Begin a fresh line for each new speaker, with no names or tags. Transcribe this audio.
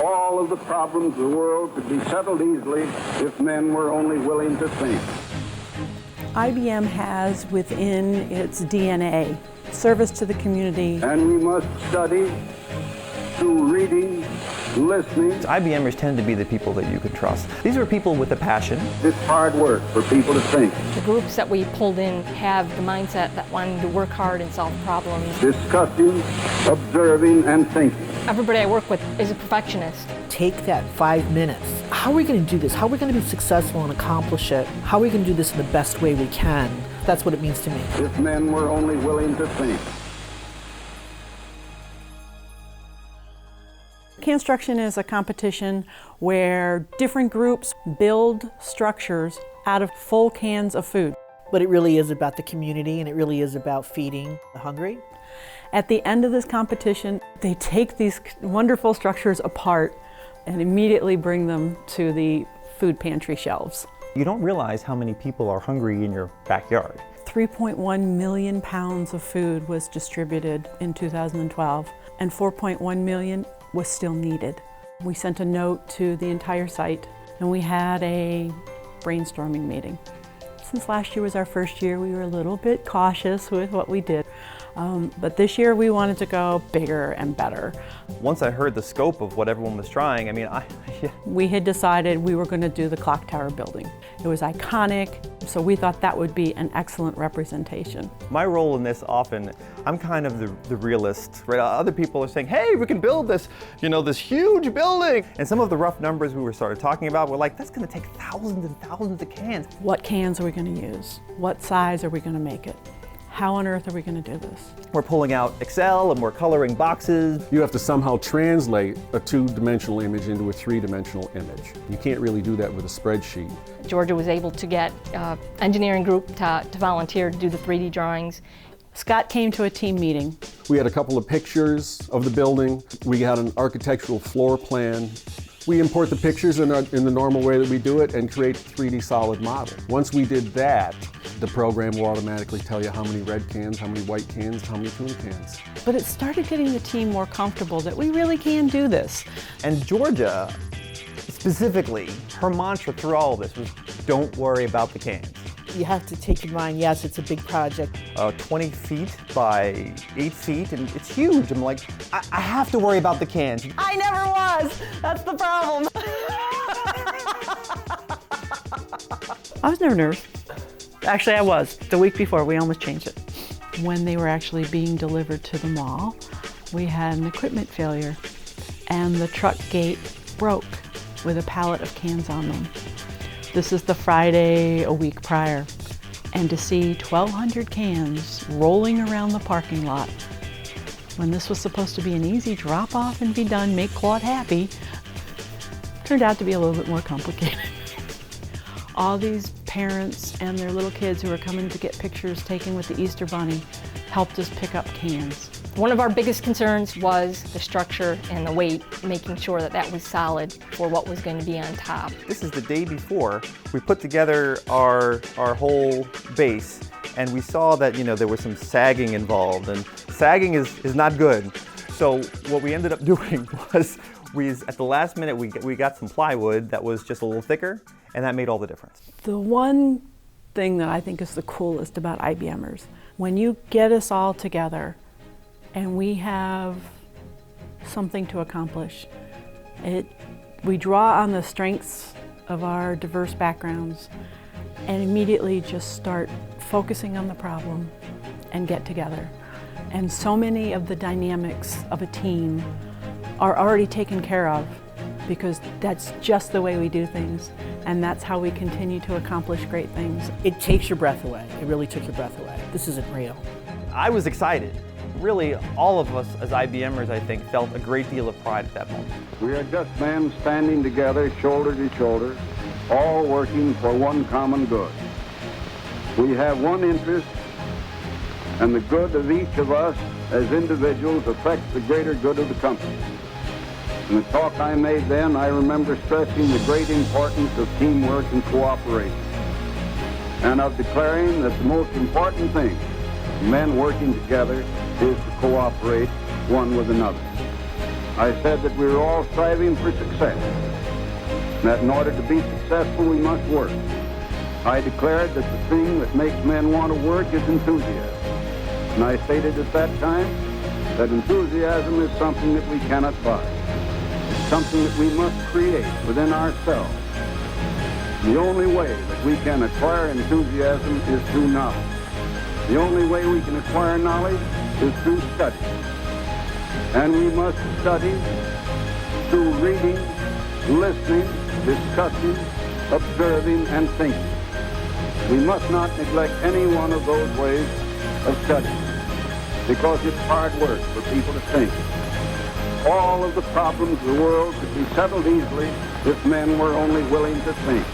All of the problems of the world could be settled easily if men were only willing to think.
IBM has within its DNA service to the community.
And we must study through reading, listening.
IBMers tend to be the people that you can trust. These are people with a passion.
It's hard work for people to think.
The groups that we pulled in have the mindset that wanting to work hard and solve problems.
Discussing, observing, and thinking.
Everybody I work with is a perfectionist.
Take that 5 minutes. How are we going to do this? How are we going to be successful and accomplish it? How are we going to do this in the best way we can? That's what it means to me.
If men were only willing to think.
CANstruction is a competition where different groups build structures out of full cans of food.
But it really is about the community, and it really is about feeding the hungry.
At the end of this competition, they take these wonderful structures apart and immediately bring them to the food pantry shelves.
You don't realize how many people are hungry in your backyard.
3.1 million pounds of food was distributed in 2012, and 4.1 million was still needed. We sent a note to the entire site, and we had a brainstorming meeting. Since last year was our first year, we were a little bit cautious with what we did. But this year we wanted to go bigger and better.
Once I heard the scope of what everyone was trying,
We had decided we were going to do the clock tower building. It was iconic, so we thought that would be an excellent representation.
My role in this often, I'm kind of the realist, right? Other people are saying, hey, we can build this, this huge building. And some of the rough numbers we started talking about were like, that's going to take thousands and thousands of cans.
What cans are we going to use? What size are we going to make it? How on earth are we going to do this?
We're pulling out Excel and we're coloring boxes.
You have to somehow translate a two-dimensional image into a three-dimensional image. You can't really do that with a spreadsheet.
Georgia was able to get an engineering group to volunteer to do the 3D drawings.
Scott came to a team meeting.
We had a couple of pictures of the building. We had an architectural floor plan. We import the pictures in the normal way that we do it and create a 3D solid model. Once we did that, the program will automatically tell you how many red cans, how many white cans, how many tuna cans.
But it started getting the team more comfortable that we really can do this.
And Georgia, specifically, her mantra through all of this was, don't worry about the cans.
You have to take in mind, yes, it's a big project.
20 feet by 8 feet, and it's huge. I'm like, I have to worry about the cans.
I never was! That's the problem. I was never nervous. Actually, I was. The week before, we almost changed it. When they were actually being delivered to the mall, we had an equipment failure, and the truck gate broke with a pallet of cans on them. This is the Friday a week prior, and to see 1,200 cans rolling around the parking lot when this was supposed to be an easy drop off and be done, make Claude happy, turned out to be a little bit more complicated. All these parents and their little kids who were coming to get pictures taken with the Easter Bunny helped us pick up cans.
One of our biggest concerns was the structure and the weight, making sure that that was solid for what was going to be on top.
This is the day before we put together our whole base, and we saw that there was some sagging involved, and sagging is not good. So what we ended up doing was at the last minute we got some plywood that was just a little thicker, and that made all the difference.
The one thing that I think is the coolest about IBMers, when you get us all together and we have something to accomplish, we draw on the strengths of our diverse backgrounds and immediately just start focusing on the problem and get together. And so many of the dynamics of a team are already taken care of because that's just the way we do things, and that's how we continue to accomplish great things.
It takes your breath away. It really took your breath away. This isn't real.
I was excited. Really, all of us as IBMers, I think, felt a great deal of pride at that moment.
We are just men standing together, shoulder to shoulder, all working for one common good. We have one interest, and the good of each of us as individuals affects the greater good of the company. In the talk I made then, I remember stressing the great importance of teamwork and cooperation, and of declaring that the most important thing, men working together, is to cooperate one with another. I said that we were all striving for success, and that in order to be successful, we must work. I declared that the thing that makes men want to work is enthusiasm. And I stated at that time that enthusiasm is something that we cannot buy. It's something that we must create within ourselves. The only way that we can acquire enthusiasm is through knowledge. The only way we can acquire knowledge is through study. And we must study through reading, listening, discussing, observing, and thinking. We must not neglect any one of those ways of studying, because it's hard work for people to think. All of the problems of the world could be settled easily if men were only willing to think.